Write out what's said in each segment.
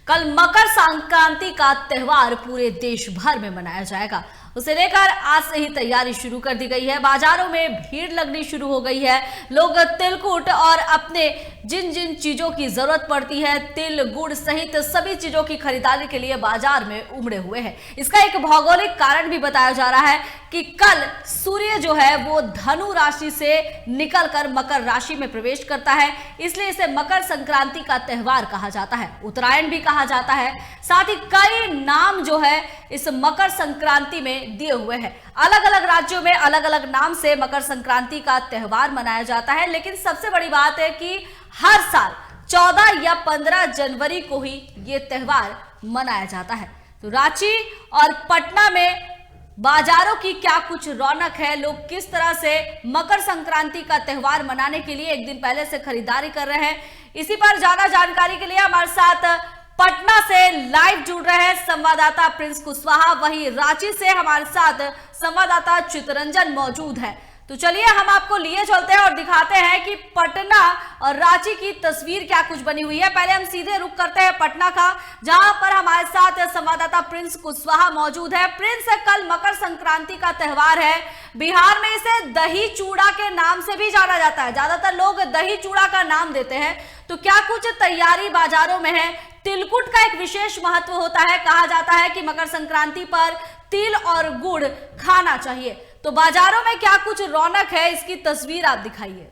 कल मकर संक्रांति का त्योहार पूरे देश भर में मनाया जाएगा। उसे लेकर आज से ही तैयारी शुरू कर दी गई है। बाजारों में भीड़ लगनी शुरू हो गई है। लोग तिलकुट और अपने जिन जिन चीजों की जरूरत पड़ती है, तिल गुड़ सहित सभी चीजों की खरीदारी के लिए बाजार में उमड़े हुए हैं। इसका एक भौगोलिक कारण भी बताया जा रहा है कि कल सूर्य जो है वो धनु राशि से निकलकर मकर राशि में प्रवेश करता है, इसलिए इसे मकर संक्रांति का त्योहार कहा जाता है। उत्तरायण भी कहा जाता है। साथ ही कई नाम जो है इस मकर संक्रांति में दिए हुए हैं। अलग अलग राज्यों में अलग अलग नाम से मकर संक्रांति का त्योहार मनाया जाता है, लेकिन सबसे बड़ी बात है कि हर साल 14 या 15 जनवरी को ही ये त्योहार मनाया जाता है। तो रांची और पटना में बाजारों की क्या कुछ रौनक है, लोग किस तरह से मकर संक्रांति का त्योहार मनाने के लिए एक दिन पहले से खरीदारी कर रहे हैं, इसी पर ज्यादा जानकारी के लिए हमारे साथ पटना से लाइव जुड़ रहे हैं संवाददाता प्रिंस कुशवाहा। वहीं रांची से हमारे साथ संवाददाता चितरंजन मौजूद है। तो चलिए हम आपको लिए चलते हैं और दिखाते हैं कि पटना और रांची की तस्वीर क्या कुछ बनी हुई है। पहले हम सीधे रुख करते हैं पटना का, जहां पर हमारे साथ संवाददाता प्रिंस कुशवाहा मौजूद है। प्रिंस, कल मकर संक्रांति का त्योहार है। बिहार में इसे दही चूड़ा के नाम से भी जाना जाता है, ज्यादातर लोग दही चूड़ा का नाम देते हैं। तो क्या कुछ तैयारी बाजारों में है? तिलकुट का एक विशेष महत्व होता है, कहा जाता है कि मकर संक्रांति पर तिल और गुड़ खाना चाहिए। तो बाजारों में क्या कुछ रौनक है, इसकी तस्वीर आप दिखाइए।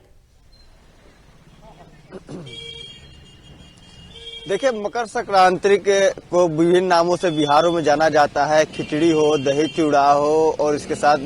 देखिए, मकर संक्रांति को विभिन्न नामों से बिहारों में जाना जाता है। खिचड़ी हो, दही चूड़ा हो और इसके साथ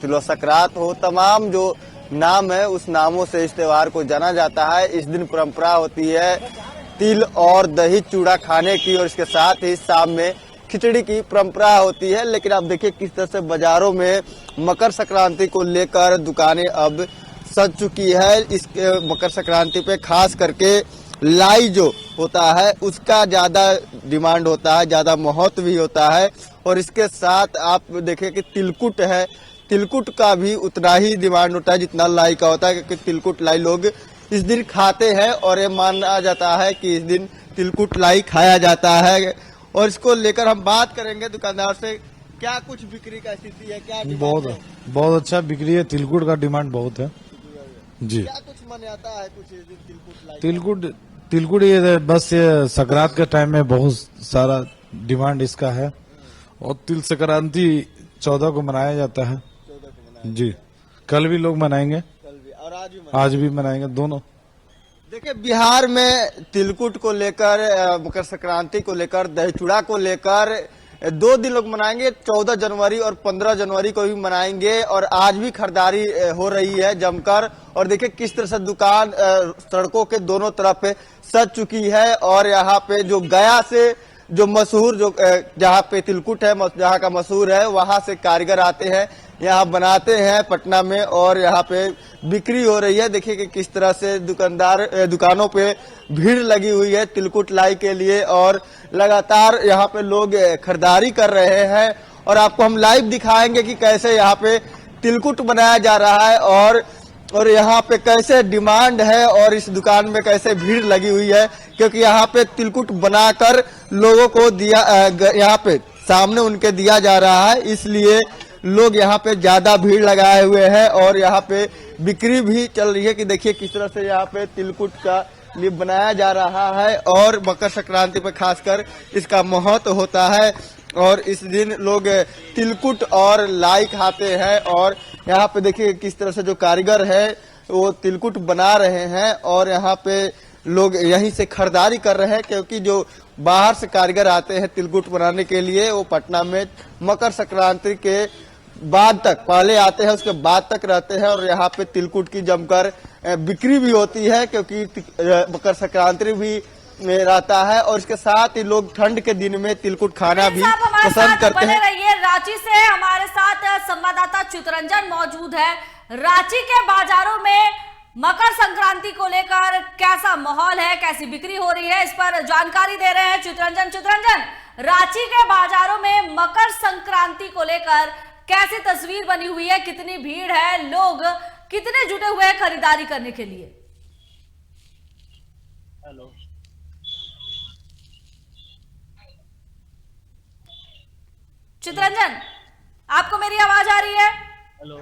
तिलो संक्रांत हो, तमाम जो नाम है उस नामों से इस त्योहार को जाना जाता है। इस दिन परंपरा होती है तिल और दही चूड़ा खाने की और इसके साथ ही शाम में खिचड़ी की परंपरा होती है। लेकिन आप देखिए किस तरह से बाजारों में मकर संक्रांति को लेकर दुकानें अब सज चुकी है। इस मकर संक्रांति पे खास करके लाई जो होता है उसका ज्यादा डिमांड होता है, ज्यादा महत्व भी होता है। और इसके साथ आप देखें कि तिलकुट है, तिलकुट का भी उतना ही डिमांड होता है जितना लाई का होता है, क्योंकि तिलकुट लाई लोग इस दिन खाते हैं और ये माना जाता है कि इस दिन तिलकुट लाई खाया जाता है। और इसको लेकर हम बात करेंगे दुकानदार से, क्या कुछ बिक्री का स्थिति है, क्या बहुत अच्छा बिक्री है। तिलकुट का डिमांड बहुत है जी। क्या कुछ मन आता है कुछ इस दिन तिलकुट ये बस ये संक्रांत के टाइम में बहुत सारा डिमांड इसका है। और तिल संक्रांति 14 को मनाया जाता है जी। कल भी लोग मनाएंगे और आज भी मनाएंगे दोनों। देखिए, बिहार में तिलकुट को लेकर, मकर संक्रांति को लेकर, दही चूड़ा को लेकर 2 दिन लोग मनाएंगे। 14 जनवरी और 15 जनवरी को भी मनाएंगे और आज भी खरीदारी हो रही है जमकर। और देखिए किस तरह से दुकान सड़कों के दोनों तरफ सज चुकी है। और यहाँ पे जो गया से जो मशहूर जो जहाँ पे तिलकुट है, जहाँ का मशहूर है, वहां से कारीगर आते हैं, यहाँ बनाते हैं पटना में और यहाँ पे बिक्री हो रही है। देखिए कि किस तरह से दुकानों पे भीड़ लगी हुई है तिलकुट लाई के लिए और लगातार यहाँ पे लोग खरीदारी कर रहे हैं। और आपको हम लाइव दिखाएंगे कि कैसे यहाँ पे तिलकुट बनाया जा रहा है और यहाँ पे कैसे डिमांड है और इस दुकान में कैसे भीड़ लगी हुई है, क्योंकि यहाँ पे तिलकुट बनाकर लोगों को दिया, यहाँ पे सामने उनके दिया जा रहा है, इसलिए लोग यहाँ पे ज्यादा भीड़ लगाए हुए हैं और यहाँ पे बिक्री भी चल रही है। कि देखिए किस तरह से यहाँ पे तिलकुट का लिए बनाया जा रहा है और मकर संक्रांति पे खासकर इसका महत्व होता है। और इस दिन लोग तिलकुट और लाई खाते हैं और यहाँ पे देखिए किस तरह से जो कारीगर है वो तिलकुट बना रहे हैं और यहाँ पे लोग यहीं से खरीदारी कर रहे हैं, क्योंकि जो बाहर से कारीगर आते हैं तिलकुट बनाने के लिए वो पटना में मकर संक्रांति के बाद तक पहले आते हैं, उसके बाद तक रहते हैं। और यहाँ पे तिलकुट की जमकर बिक्री भी होती है, क्योंकि मकर संक्रांति भी रहता है और इसके साथ ही लोग ठंड के दिन में तिलकुट खाना भी पसंद करते हैं। रांची से हमारे साथ संवाददाता चितरंजन मौजूद है। रांची के बाजारों में मकर संक्रांति को लेकर कैसा माहौल है, कैसी बिक्री हो रही है, इस पर जानकारी दे रहे हैं चितरंजन। रांची के बाजारों में मकर संक्रांति को लेकर कैसी तस्वीर बनी हुई है, कितनी भीड़ है, लोग कितने जुटे हुए हैं खरीदारी करने के लिए? हेलो, चितरंजन, आपको मेरी आवाज आ रही है? हेलो।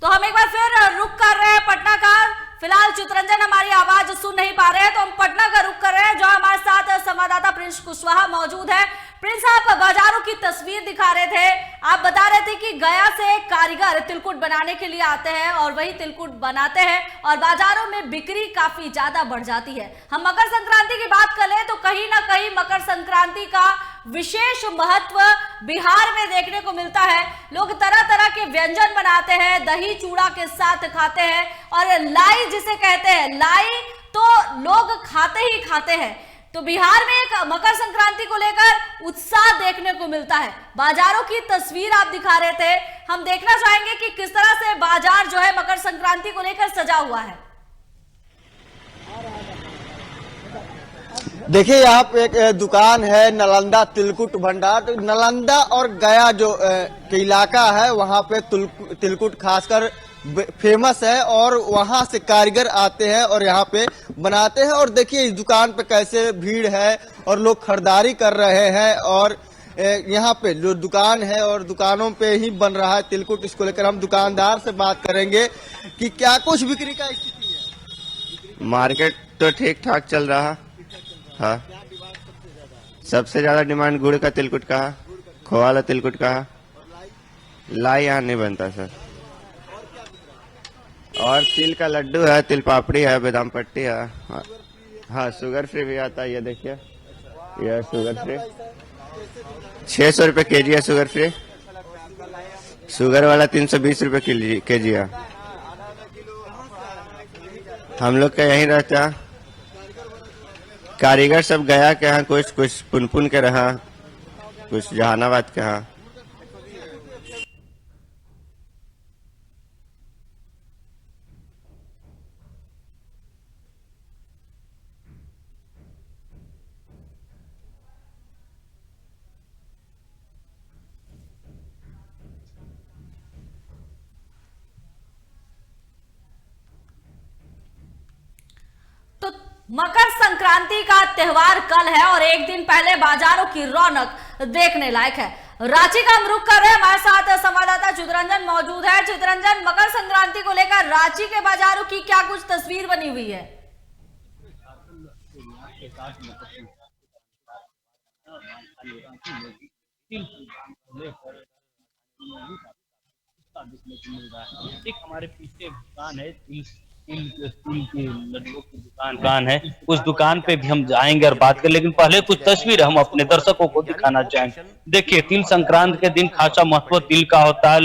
तो हम एक बार फिर रुक कर रहे हैं पटना का। फिलहाल चितरंजन हमारी आवाज सुन नहीं पा रहे हैं, तो हम पटना का रुक कर रहे हैं, जो हमारे साथ संवाददाता प्रिंस कुशवाहा मौजूद है। प्रिंस, आप बाजारों की तस्वीर दिखा रहे थे, आप बता रहे थे कि गया से कारीगर तिलकुट बनाने के लिए आते हैं और वही तिलकुट बनाते हैं और बाजारों में बिक्री काफी ज्यादा बढ़ जाती है। हम मकर संक्रांति की बात कर ले तो कहीं ना कहीं मकर संक्रांति का विशेष महत्व बिहार में देखने को मिलता है। लोग तरह तरह के व्यंजन बनाते हैं, दही चूड़ा के साथ खाते हैं और लाई जिसे कहते हैं, लाई तो लोग खाते ही खाते हैं। तो बिहार में एक मकर संक्रांति को लेकर उत्साह देखने को मिलता है। बाजारों की तस्वीर आप दिखा रहे थे, हम देखना चाहेंगे कि किस तरह से बाजार जो है मकर संक्रांति को लेकर सजा हुआ है। देखिए यहाँ पे एक दुकान है नालंदा तिलकुट भंडार। तो नालंदा और गया जो के इलाका है वहाँ पे तिलकुट खासकर फेमस है और वहाँ से कारीगर आते हैं और यहाँ पे बनाते हैं। और देखिए इस दुकान पे कैसे भीड़ है और लोग खरीदारी कर रहे हैं और यहाँ पे जो दुकान है और दुकानों पे ही बन रहा है तिलकुट। इसको लेकर हम दुकानदार से बात करेंगे कि क्या कुछ बिक्री का स्थिति है। मार्केट तो ठीक ठाक चल रहा। हाँ, सबसे ज्यादा डिमांड गुड़ का तिलकुट का है, खोआ वाला तिलकुट का है। लाई यहाँ नहीं बनता सर। और तिल का लड्डू है, तिल पापड़ी है, बादाम पट्टी है। हाँ, शुगर फ्री भी आता है। ये देखिए, यह शुगर फ्री 600 रुपये केजी है। शुगर फ्री, शुगर वाला 320 रुपये केजी है। हम लोग का यहीं रहता है। कारीगर सब गया के यहाँ, कुछ पुनपुन के रहा, कुछ जहानाबाद के यहाँ। तो मकर संक्रांति का त्योहार कल है और एक दिन पहले बाजारों की रौनक देखने लायक है। रांची का हम रुख कर रहे हैं, हमारे साथ संवाददाता चितरंजन मौजूद है। चितरंजन, मकर संक्रांति को लेकर रांची के बाजारों की क्या कुछ तस्वीर बनी हुई है? एक हमारे पीछे दुकान है, तिल की लड्डू की दुकान है। उस दुकान पे भी हम जाएंगे और बात करें, लेकिन पहले कुछ तस्वीर हम अपने दर्शकों को दिखाना चाहेंगे। देखिए, तिल संक्रांति के दिन खासा महत्व तिल का होता है,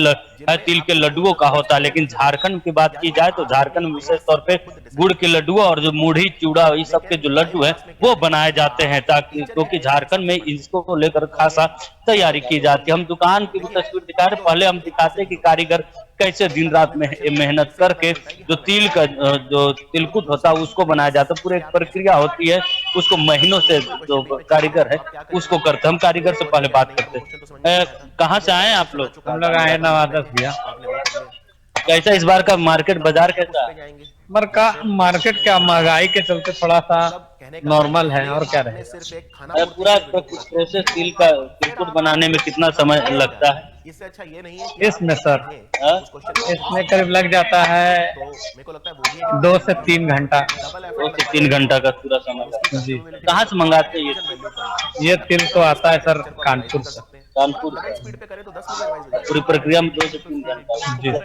तिल के लड्डुओं का होता है। लेकिन झारखंड की बात की जाए तो झारखंड में विशेष तौर पे गुड़ के लड्डू और जो मुढ़ी चूड़ा इस सब के जो लड्डू है वो बनाए जाते हैं, ताकि क्योंकि झारखंड में इसको लेकर खासा तैयारी की जाती है। हम दुकान की भी तस्वीर दिखा रहे, पहले हम दिखाते हैं कि कारीगर कैसे दिन रात में मेहनत करके जो तिल का जो तिलकुट होता है उसको बनाया जाता है। पूरी एक प्रक्रिया होती है, उसको महीनों से जो कारीगर है उसको करते हैं। हम कारीगर से पहले बात करते हैं। कहाँ से आए आप लोग? हम लोग आए नवादा भैया। कैसा इस बार का मार्केट बाजार कैसा है? मार्केट क्या महंगाई के चलते थोड़ा सा नॉर्मल है और क्या रहे। पूरा प्रोसेस तिल का तिलकुट बनाने में कितना समय लगता है? इसमें सर इसमें करीब लग जाता है 2 से 3 घंटा। 2 से 3 घंटा का पूरा समय लगता है। जी। कहाँ से मंगाते हैं ये तिल तो आता है सर कानपुर से। कानपुर पूरी प्रक्रिया में 2 से 3 घंटा। जी। जी।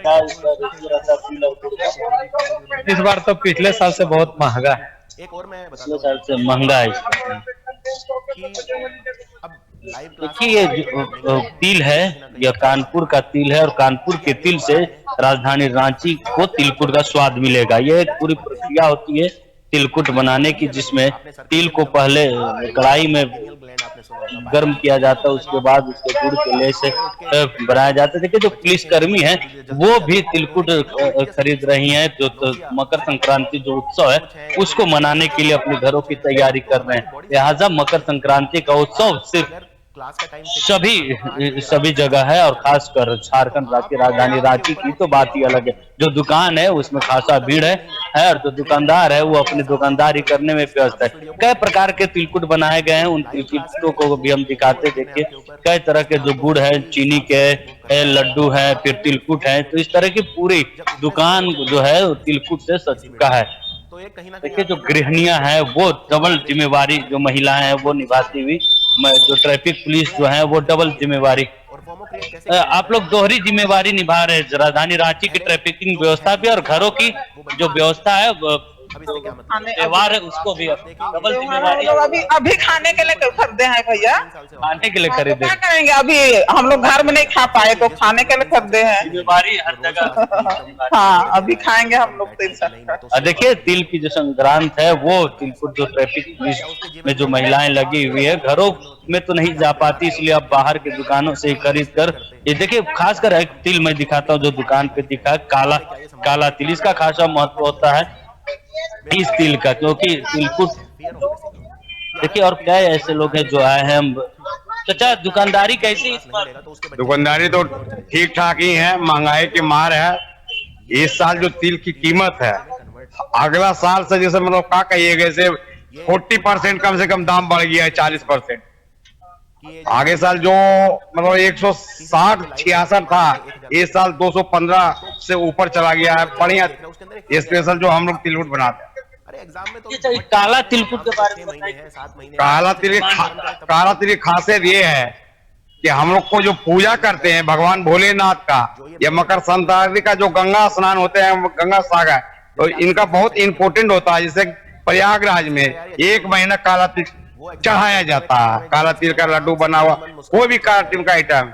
इस बार तो पिछले साल से बहुत महंगा है। पिछले साल से महंगा है। देखिए, ये जो तिल है यह कानपुर का तिल है और कानपुर के तिल से राजधानी रांची को तिलकुट का स्वाद मिलेगा। ये एक पूरी प्रक्रिया होती है तिलकुट बनाने की, जिसमें तिल को पहले कढ़ाई में गर्म किया जाता है, उसके बाद उसके गुड़ के ले से बनाया जाता है। देखिए, जो पुलिसकर्मी है वो भी तिलकुट खरीद रही हैं, जो तो मकर संक्रांति जो उत्सव है उसको मनाने के लिए अपने घरों की तैयारी कर रहे हैं। लिहाजा मकर संक्रांति का उत्सव सिर्फ सभी जगह है, और खासकर झारखंड राज्य की राजधानी रांची की तो बात ही अलग है। जो दुकान है उसमें खासा भीड़ है, और जो दुकानदार है वो अपनी दुकानदारी करने में व्यस्त है। कई प्रकार के तिलकुट बनाए गए हैं, उन तिलकुटों को भी हम दिखाते। देखिए कई तरह के जो गुड़ है, चीनी के लड्डू है, फिर तिलकुट है, तो इस तरह की पूरी दुकान जो है वो तिलकुट से सज चुका है। देखिए जो गृहिणियां हैं वो डबल जिम्मेवारी, जो महिलाएं हैं वो निभाती हुई, जो ट्रैफिक पुलिस जो है वो डबल जिम्मेवारी, आप लोग दोहरी जिम्मेवारी निभा रहे हैं। राजधानी रांची की ट्रैफिकिंग व्यवस्था भी और घरों की जो व्यवस्था है, त्योहार है, उसको भी डबल जिम्मेवारी। अभी खाने के लिए खरीदे हैं भैया, खाने के लिए खरीदे, क्या करेंगे? अभी हम लोग घर में नहीं खा पाए तो खाने के लिए खरीदे हैं। जिम्मेवारी हर जगह। हाँ, अभी खाएंगे हम लोग। देखिए तिल की जो संक्रांत है वो तिलकुट जो ट्रैफिक पुलिस में जो महिलाएं लगी हुई है, घरों में तो नहीं जा पाती, इसलिए अब बाहर की दुकानों से खरीद कर, ये देखिए खासकर एक तिल मैं दिखाता हूँ जो दुकान पे दिखा, काला तिल। इसका खासा महत्व होता है इस तिल का, क्योंकि तिलकुट देखिए। और क्या ऐसे लोग हैं जो आए हैं। चाचा दुकानदारी कैसी? दुकानदारी तो ठीक ठाक ही है, महंगाई की मार है। इस साल जो तिल की कीमत है, अगला साल से जैसे मतलब क्या कहिएगा, जैसे 40% कम से कम दाम बढ़ गया है, 40%। आगे साल जो मतलब 160-66 था, इस साल 215 से ऊपर चला गया है। बढ़िया स्पेशल जो हम लोग तिलकुट बनाते हैं। काला तिलकुट के बारे में बताइए। काला तिल की खासियत ये है कि हम लोग को जो पूजा करते हैं भगवान भोलेनाथ का, या मकर संक्रांति का जो गंगा स्नान होते हैं, गंगा सागर, तो इनका बहुत इम्पोर्टेंट होता है। जैसे प्रयागराज में 1 महीना काला तिल चढ़ाया जाता है। काला तिल का लड्डू बना हुआ, कोई भी काला तिल का आइटम,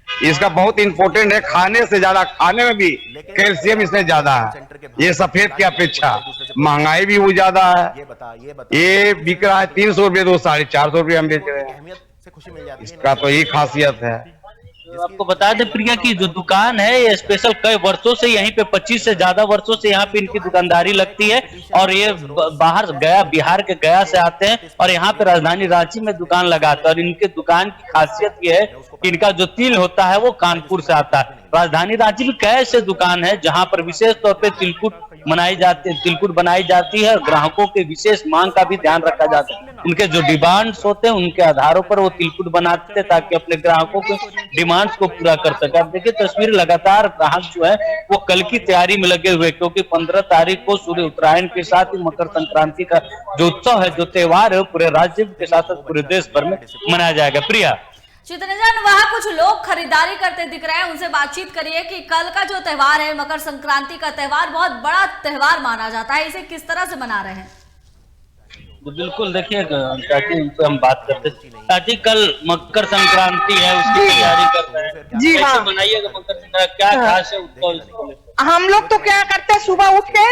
इसका बहुत इम्पोर्टेंट है। खाने से ज्यादा, खाने में भी कैल्शियम इसमें ज्यादा है, ये सफेद की अपेक्षा। महंगाई भी वो ज्यादा है, ये बिक रहा है 300 रुपये, 450 रुपये हम बेच रहे हैं। इसका तो यही खासियत है। आपको बता दें प्रिया की जो दुकान है ये स्पेशल कई वर्षों से, यहीं पे 25 से ज्यादा वर्षों से यहाँ पे इनकी दुकानदारी लगती है, और ये बाहर गया, बिहार के गया से आते हैं और यहाँ पे राजधानी रांची में दुकान लगाते हैं। और इनके दुकान की खासियत ये है कि इनका जो तिल होता है वो कानपुर से आता है। राजधानी रांची में कई ऐसे दुकान है जहाँ पर विशेष तौर पर तिलकुट बनाई जाती है, और ग्राहकों के विशेष मांग का भी ध्यान रखा जाता है। उनके जो डिमांड्स होते हैं उनके आधारों पर वो तिलकुट बनाते हैं, ताकि अपने ग्राहकों के डिमांड्स को पूरा कर सके। अब देखिए तस्वीर, लगातार ग्राहक जो है वो कल की तैयारी में लगे हुए, क्योंकि 15 तारीख को सूर्य उत्तरायण के साथ ही मकर संक्रांति का जो उत्सव है, जो त्योहार है, पूरे राज्य के साथ साथ पूरे देश भर में मनाया जाएगा। प्रिया, चित्रंजन, वहाँ कुछ लोग खरीदारी करते दिख रहे हैं, उनसे बातचीत करिए कि कल का जो त्योहार है, मकर संक्रांति का त्योहार, बहुत बड़ा त्योहार माना जाता है, इसे किस तरह से मना रहे हैं? बिल्कुल, देखिए चाची उनसे हम बात करते हैं। चाची कल मकर संक्रांति है, उसकी तैयारी कर रहे हैं। जी हाँ, बनाइएगा मकर संक्रांति, क्या खास है उत्सव? हम लोग तो क्या करते हैं, सुबह उठ के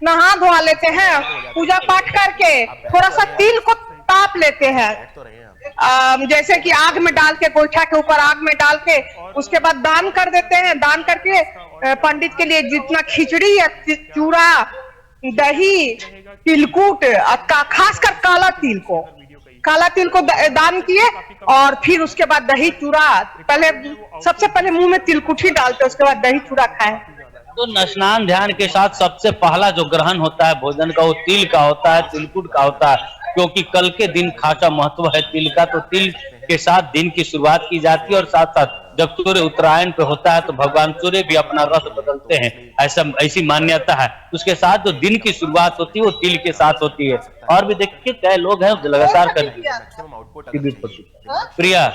नहा धोआ लेते हैं, पूजा पाठ करके थोड़ा सा तिल को ताप लेते हैं, जैसे कि आग में डाल के, गोईठा के ऊपर आग में डाल के, उसके बाद दान कर देते हैं। दान करके पंडित के लिए जितना खिचड़ी या चूड़ा, दही, तिलकुट, खासकर काला तिल को दान किए, और फिर उसके बाद दही चूड़ा, सबसे पहले मुंह में तिलकुट ही डालते, उसके बाद दही चूड़ा खाए। तो स्नान ध्यान के साथ सबसे पहला जो ग्रहण होता है भोजन का, वो तिल का होता है, तिलकुट का होता है, क्योंकि कल के दिन खासा महत्व है तिल का। तो तिल के साथ दिन की शुरुआत की जाती है, और साथ साथ जब सूर्य उत्तरायण पे होता है तो भगवान सूर्य भी अपना रथ बदलते हैं, ऐसी मान्यता है। उसके साथ जो दिन की शुरुआत होती है वो तिल के साथ होती है। और भी देखिए कई लोग हैं लगातार कर प्रिया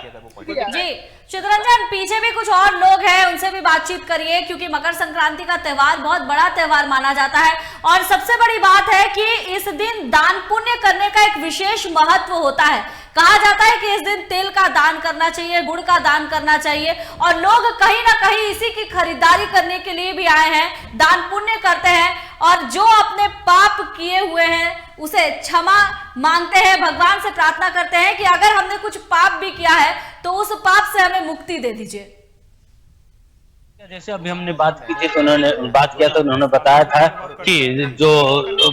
जी। चित्रंजन, पीछे भी कुछ और लोग हैं, उनसे भी बातचीत करिए, क्योंकि मकर संक्रांति का त्योहार बहुत बड़ा त्योहार माना जाता है, और सबसे बड़ी बात है कि इस दिन दान पुण्य करने का एक विशेष महत्व होता है। कहा जाता है कि इस दिन तिल का दान करना चाहिए, गुड़ का दान करना चाहिए, और लोग कहीं ना कहीं इसी की खरीदारी करने के लिए भी आए हैं, दान पुण्य करते हैं, और जो अपने पाप किए हुए हैं उसे क्षमा मांगते हैं, भगवान से प्रार्थना करते हैं कि अगर हमने कुछ पाप भी किया है तो उस पाप से हमें मुक्ति दे दीजिए। जैसे अभी हमने बात की थी तो उन्होंने बात किया तो उन्होंने बताया था कि जो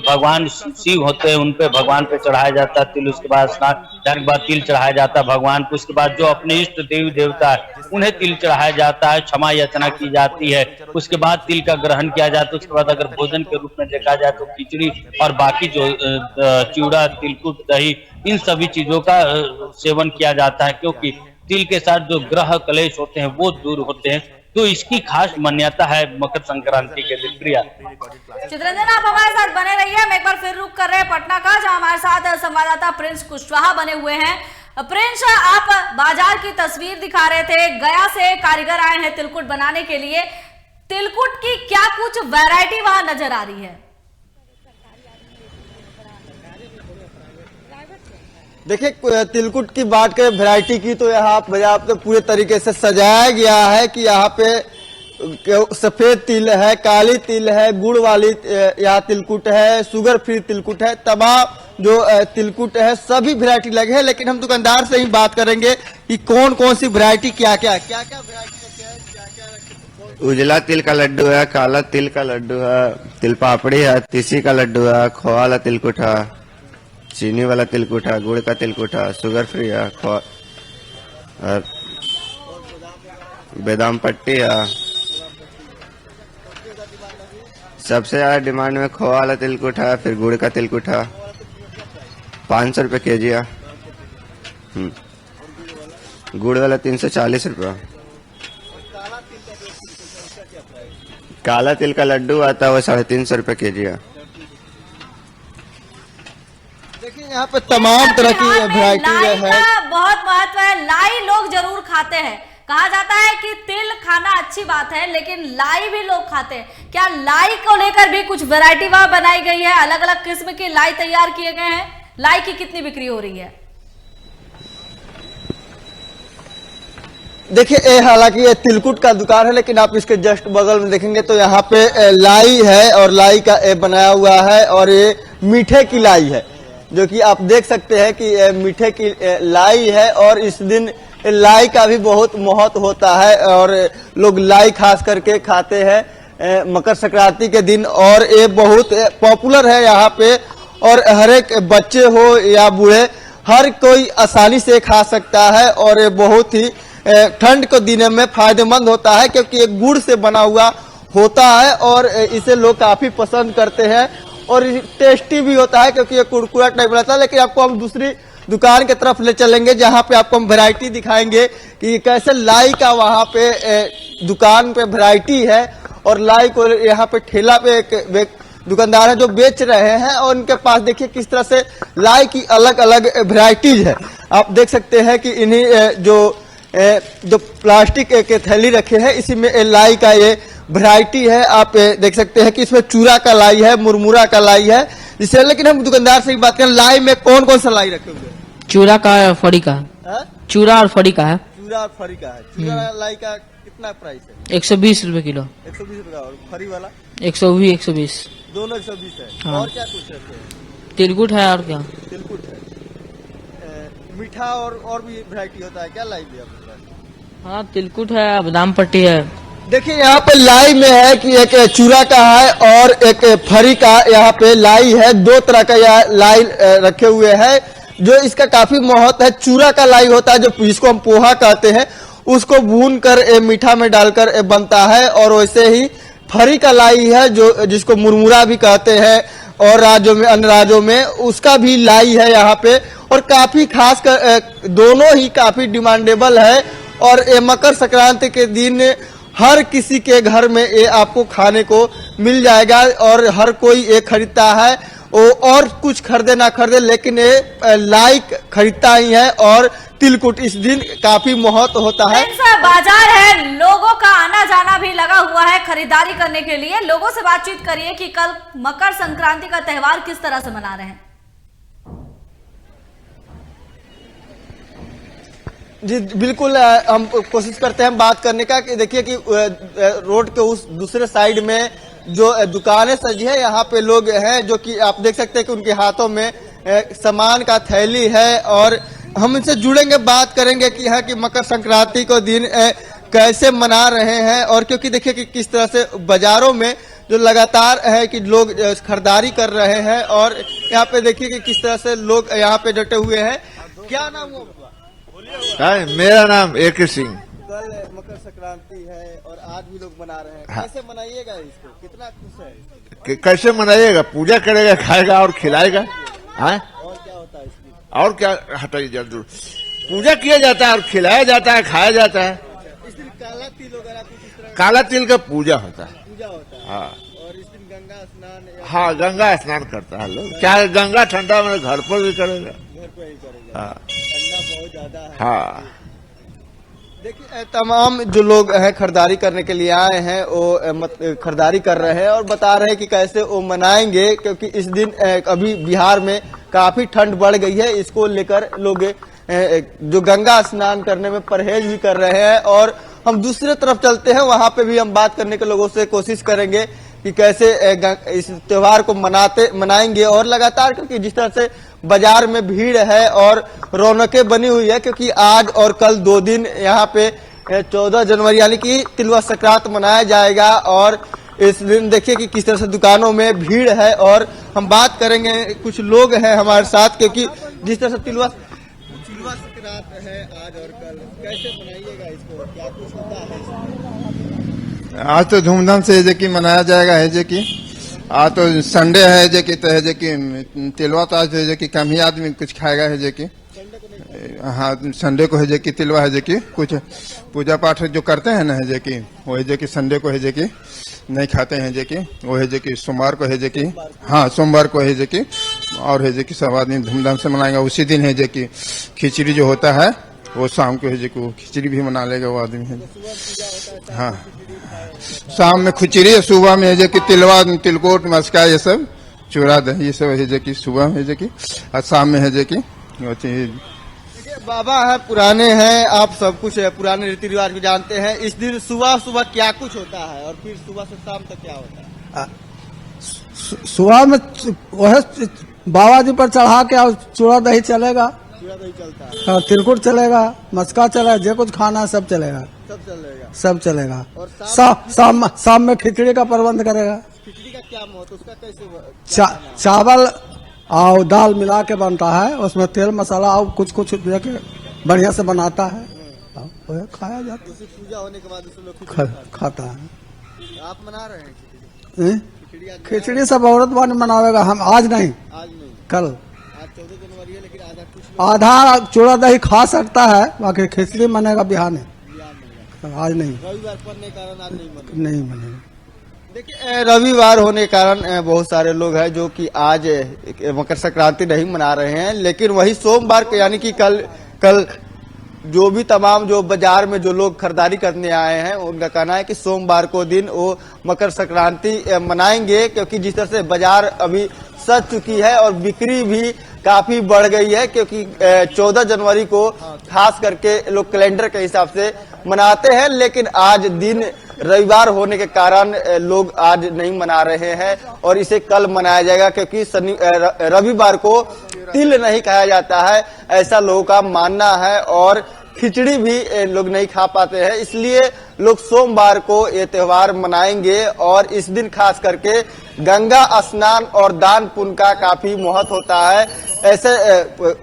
भगवान शिव होते हैं उन पे भगवान पे चढ़ाया जाता है तिल, उसके बाद स्नान करने के बाद तिल चढ़ाया जाता है भगवान को, उसके बाद जो अपने इष्ट देवी देवता है उन्हें तिल चढ़ाया जाता है, क्षमा याचना की जाती है, उसके बाद तिल का ग्रहण किया जाता है। उसके बाद अगर भोजन के रूप में देखा जाए तो खिचड़ी और बाकी जो चिवड़ा, तिलकुट, दही, इन सभी चीजों का सेवन किया जाता है, क्योंकि तिल के साथ जो ग्रह कलेश होते हैं वो दूर होते हैं। तो इसकी खास मान्यता है मकर संक्रांति के दिन। प्रिया, चित्ररंजन, आप हमारे साथ बने रहिए। हम एक बार फिर रुक कर रहे हैं पटना का, जहां हमारे साथ संवाददाता प्रिंस कुशवाहा बने हुए हैं। प्रिंस, आप बाजार की तस्वीर दिखा रहे थे, गया से कारीगर आए हैं तिलकुट बनाने के लिए। तिलकुट की क्या कुछ वैरायटी वहां नजर आ रही है? देखिए, तिलकुट की बात करें वैरायटी की तो यहाँ बाजार तो पूरे तरीके से सजाया गया है कि यहाँ पे सफेद तिल है, काली तिल है, गुड़ वाली यहाँ तिलकुट है, शुगर फ्री तिलकुट है, तमाम जो तिलकुट है सभी वैरायटी लगे हैं। लेकिन हम दुकानदार से ही बात करेंगे कि कौन कौन सी वैरायटी क्या क्या वैरायटी। उजला तिल का लड्डू है, काला तिल का लड्डू है, तिल पापड़ी है, तीसी का लड्डू है, खोआ वाला तिलकुट है, चीनी वाला तिलकुट है, गुड़ का तिलकुट है, शुगर फ्री है, और बादाम पट्टी है। सबसे ज्यादा डिमांड में खोआ वाला तिलकुट है, फिर गुड़ का तिलकुट है, 500 रुपये केजी है। गुड़ वाला 340 रुपये। काला तिल का लड्डू आता है वो 350 रुपये केजी है। देखिए, यहाँ पे तमाम तरह की वैरायटी है। बहुत महत्व है, लाई लोग जरूर खाते हैं। कहा जाता है कि तिल खाना अच्छी बात है, लेकिन लाई भी लोग खाते हैं। क्या लाई को लेकर भी कुछ वैरायटी वहां बनाई गई है? अलग अलग किस्म की लाई तैयार किए गए हैं। लाई की कितनी बिक्री हो रही है? देखिए, हालांकि ये तिलकुट का दुकान है, लेकिन आप इसके जस्ट बगल में देखेंगे तो यहाँ पे लाई है और लाई का बनाया हुआ है, और ये मीठे की लाई है, जो कि आप देख सकते हैं कि मीठे की लाई है। और इस दिन लाई का भी बहुत महत्व होता है और लोग लाई खास करके खाते हैं मकर संक्रांति के दिन, और ये बहुत पॉपुलर है यहाँ पे। और हर एक बच्चे हो या बूढ़े, हर कोई आसानी से खा सकता है, और ये बहुत ही ठंड के दिनों में फायदेमंद होता है, क्योंकि ये गुड़ से बना हुआ होता है और इसे लोग काफी पसंद करते हैं, और टेस्टी भी होता है क्योंकि ये कुरकुरा टाइप रहता है। लेकिन आपको हम दूसरी दुकान की तरफ ले चलेंगे, जहां पे आपको हम वैरायटी दिखाएंगे कि कैसे लाई का वहां पे दुकान पे वैरायटी है। और लाई को यहाँ पे ठेला पे एक दुकानदार है जो बेच रहे हैं, और उनके पास देखिए किस तरह से लाई की अलग अलग वैरायटीज है। आप देख सकते हैं कि इन्हीं जो प्लास्टिक के थैली रखे हैं, इसी में लाई का ये वैरायटी है। आप देख सकते हैं कि इसमें चूरा का लाई है, मुरमुरा का लाई है जिसे। लेकिन हम दुकानदार से बात करें, लाई में कौन कौन सा लाई रखे हुए हैं? चूरा का है, फड़ी का है। चूरा और फड़ी का है। चूरा और फड़ी का है। चूरा लाई का कितना प्राइस है? 120 रुपए किलो। 120 रुपए। और फड़ी वाला 120 दोनों 120 है। हाँ। और क्या कुछ रखे हैं? तिलकुट है और क्या? तिलकुट है। मीठा और भी वैरायटी होता है क्या लाई भी आपके पास? हाँ, तिलकुट है, बादाम पट्टी है। देखिए, यहाँ पे लाई में है कि एक चूरा का है और एक फरी का यहाँ पे लाई है। दो तरह का यह लाई रखे हुए हैं, जो इसका काफी महत्व है। चूरा का लाई होता है, जो जिसको हम पोहा कहते हैं, उसको भून कर मीठा में डालकर बनता है। और वैसे ही फरी का लाई है, जो जिसको मुरमुरा भी कहते हैं, और राज्यों में, अन्य राज्यों में उसका भी लाई है यहाँ पे। और काफी खास कर दोनों ही काफी डिमांडेबल है। और ये मकर संक्रांति के दिन हर किसी के घर में ये आपको खाने को मिल जाएगा, और हर कोई ये खरीदता है। और कुछ खरीदे ना खरीदे, लेकिन ये लाई खरीदता ही है। और तिलकुट इस दिन काफी महत्व होता है। बाजार है, लोगों का आना जाना भी लगा हुआ है खरीदारी करने के लिए। लोगों से बातचीत करिए कि कल मकर संक्रांति का त्योहार किस तरह से मना रहे हैं। जी बिल्कुल, हम कोशिश करते हैं बात करने का कि देखिए कि रोड के उस दूसरे साइड में जो दुकानें सजी है, यहाँ पे लोग हैं जो कि आप देख सकते हैं कि उनके हाथों में सामान का थैली है। और हम इनसे जुड़ेंगे, बात करेंगे कि यहाँ की मकर संक्रांति को दिन कैसे मना रहे हैं। और क्योंकि देखिए कि किस तरह से बाजारों में जो लगातार है कि लोग खरीदारी कर रहे हैं और यहाँ पे देखिए कि किस तरह से लोग यहाँ पे डटे हुए हैं। क्या नाम हुआ? मेरा नाम AK सिंह। कल मकर संक्रांति है और आज भी लोग मना रहे हैं। हाँ। कैसे मनाइएगा इसको? कितना खुश है? कैसे मनाइएगा? पूजा करेगा, खाएगा और खिलाएगा। हाँ, और क्या होता है इसमें? और क्या? हटाइए जरूर। पूजा किया जाता है और खिलाया जाता है, खाया जाता है। इस दिन काला तिल वगैरह कुछ इस तरह काला तिल का पूजा होता है। पूजा होता है। हाँ और इस दिन गंगा स्नान हाँ, गंगा स्नान करता है लोग। क्या गंगा ठंडा में घर पर भी करेगा। घर पे ही करेगा। हाँ ठंडा बहुत ज्यादा है। हाँ। देखिए तमाम जो लोग हैं खरीदारी करने के लिए आए हैं वो खरीदारी कर रहे हैं और बता रहे हैं कि कैसे वो मनाएंगे, क्योंकि इस दिन अभी बिहार में काफी ठंड बढ़ गई है। इसको लेकर लोग जो गंगा स्नान करने में परहेज भी कर रहे हैं। और हम दूसरी तरफ चलते हैं, वहां पे भी हम बात करने के लोगों से कोशिश करेंगे कि कैसे इस त्योहार को मनाएंगे। और लगातार क्योंकि जिस तरह से बाजार में भीड़ है और रौनकें बनी हुई है, क्योंकि आज और कल 2 दिन यहाँ पे 14 जनवरी यानी कि तिलवा संक्रांत मनाया जाएगा। और इस दिन देखिए कि किस तरह से दुकानों में भीड़ है। और हम बात करेंगे, कुछ लोग हैं हमारे साथ, क्योंकि जिस तरह से तिलवा संक्रांत है आज और कल, कैसे मनाइएगा इसको? क्या कुछ होता है? आज तो धूमधाम से है कि मनाया जाएगा। है जे कि आज तो संडे है जे कि, तो है जे कि तिलवा तो आज है कि कम ही आदमी कुछ खाएगा। है जे कि हाँ, संडे को है जे कि तिलवा है जे कि कुछ पूजा पाठ जो करते हैं ना है जे कि वो है जे कि संडे को है जे कि नहीं खाते हैं जे कि वो है जे कि सोमवार को है जे कि हाँ सोमवार को है जे कि और है जे कि सब आदमी धूमधाम से मनाएगा। उसी दिन है जे कि खिचड़ी जो होता है वो शाम को है जे कि खिचड़ी भी मना लेगा वो आदमी है। हाँ, शाम में खिचड़ी, सुबह में है जे कि तिलवा, तिलकोट, मस्का ये सब चूड़ा दही ये सब है जे कि सुबह में है जे कि और शाम में है जे कि बाबा है, पुराने हैं, आप सब कुछ है, पुराने रीति रिवाज भी जानते हैं। इस दिन सुबह सुबह क्या कुछ होता है और फिर सुबह से शाम तक क्या होता है? सुबह में वह बाबा जी पर चढ़ा के और चूड़ा दही चलेगा, चूड़ा दही चलता है, तिलकुट चलेगा, मस्का चलेगा, जो कुछ खाना सब चलेगा, सब चलेगा। और शाम में खिचड़ी का प्रबंध करेगा। खिचड़ी का क्या महत्व, उसका कैसे? चावल और दाल मिला के बनता है, उसमें तेल मसाला और कुछ कुछ लेके बढ़िया से बनाता है, खाया जाता है। पूजा होने के बाद लोग खाता है। आप मना रहे हैं खिचड़ी? सब औरत वाले मनावेगा, हम आज नहीं, कल। आज 14 जनवरी है, लेकिन आधा कुछ आधा चूड़ा दही खा सकता है, बाकी खिचड़ी मनेगा बिहार में, आज नहीं। रविवार पड़ने के कारण आज नहीं मनेगा। देखिए रविवार होने के कारण बहुत सारे लोग हैं जो कि आज मकर संक्रांति नहीं मना रहे हैं, लेकिन वही सोमवार को यानी कि कल जो भी तमाम जो बाजार में जो लोग खरीदारी करने आए हैं उनका कहना है कि सोमवार को दिन वो मकर संक्रांति मनाएंगे, क्योंकि जिस तरह से बाजार अभी सज चुकी है और बिक्री भी काफी बढ़ गई है। क्योंकि 14 जनवरी को खास करके लोग कैलेंडर के हिसाब से मनाते हैं, लेकिन आज दिन रविवार होने के कारण लोग आज नहीं मना रहे हैं और इसे कल मनाया जाएगा, क्योंकि रविवार को तिल नहीं खाया जाता है, ऐसा लोगों का मानना है। और खिचड़ी भी लोग नहीं खा पाते हैं, इसलिए लोग सोमवार को ये त्योहार मनाएंगे। और इस दिन खास करके गंगा स्नान और दान पुण्य का काफी महत्व होता है। ऐसे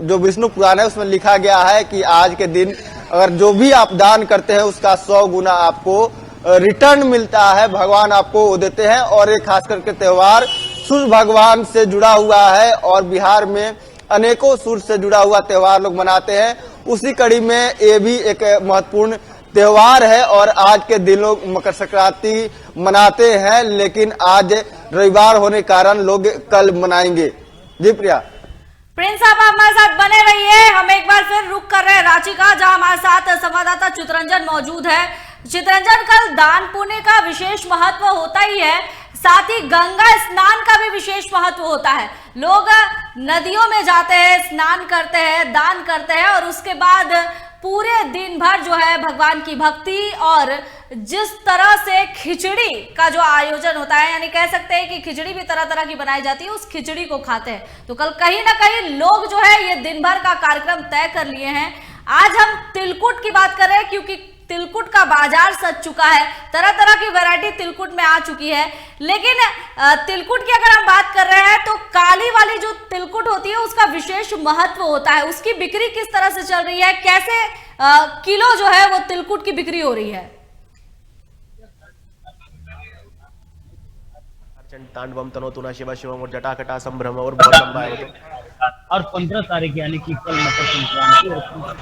जो विष्णु पुराण है उसमें लिखा गया है कि आज के दिन अगर जो भी आप दान करते हैं उसका 100 गुना आपको रिटर्न मिलता है, भगवान आपको वो देते हैं। और ये खास करके त्योहार सूर्य भगवान से जुड़ा हुआ है और बिहार में अनेकों सूर्य से जुड़ा हुआ त्योहार लोग मनाते हैं। उसी कड़ी में ये भी एक महत्वपूर्ण त्योहार है और आज के दिन लोग मकर संक्रांति मनाते हैं, लेकिन आज रविवार होने के कारण लोग कल मनाएंगे। जी प्रिया। प्रिंस साहब हमारे साथ बने रहिए। हम एक बार फिर रुक कर रहे हैं रांची का, जहां हमारे साथ संवाददाता चितरंजन मौजूद है। चितरंजन, कल दान पुण्य का विशेष महत्व होता ही है, साथ ही गंगा स्नान का भी विशेष महत्व होता है। लोग नदियों में जाते हैं, स्नान करते हैं, दान करते हैं और उसके बाद पूरे दिन भर जो है भगवान की भक्ति और जिस तरह से खिचड़ी का जो आयोजन होता है, यानी कह सकते हैं कि खिचड़ी भी तरह तरह की बनाई जाती है, उस खिचड़ी को खाते हैं। तो कल कहीं ना कहीं लोग जो है ये दिन भर का कार्यक्रम तय कर लिए हैं। आज हम तिलकुट की बात कर रहे हैं, क्योंकि तिलकुट का बाजार सज चुका है, तरह तरह की वैरायटी तिलकुट में आ चुकी है। लेकिन तिलकुट की अगर हम बात कर रहे हैं तो काली वाली जो तिलकुट होती है उसका विशेष महत्व होता है। उसकी बिक्री किस तरह से चल रही है, कैसे किलो जो है वो तिलकुट की बिक्री हो रही है? तांडवम तनोतुना शिवा शिवम और जटाकटा संभ्रम और बहुत लंबा है और 15 तारीख यानी कि कल मकर संक्रांति,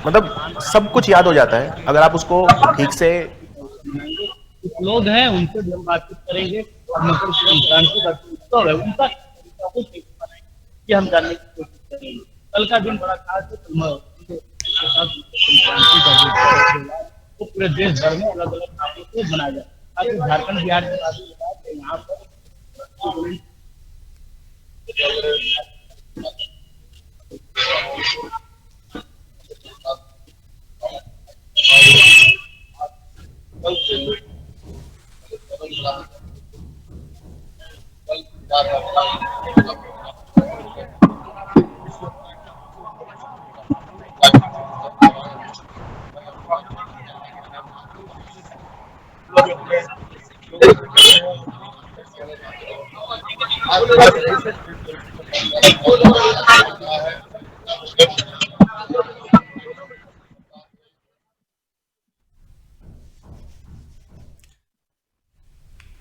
मतलब सब कुछ याद हो जाता है अगर आप उसको ठीक से। कुछ लोग हैं उनसे भी हम बातचीत करेंगे और मकर संक्रांति का उत्सव है उनका कि हम जानने की कोशिश करेंगे। कल का दिन बड़ा खास है, संक्रांति का वो पूरे देश भर में अलग अलग नामों से मनाया जाता है। झारखंड बिहार के यहाँ पर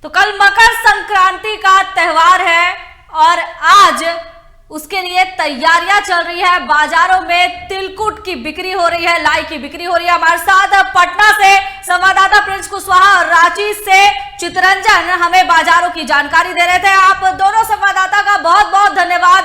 तो कल मकर संक्रांति का त्योहार है और आज उसके लिए तैयारियां चल रही है। बाजारों में तिलकुट की बिक्री हो रही है, लाई की बिक्री हो रही है। हमारे साथ पटना से संवाददाता प्रिंस कुशवाहा और रांची से चितरंजन हमें बाजारों की जानकारी दे रहे थे। आप दोनों संवाददाता का बहुत बहुत धन्यवाद।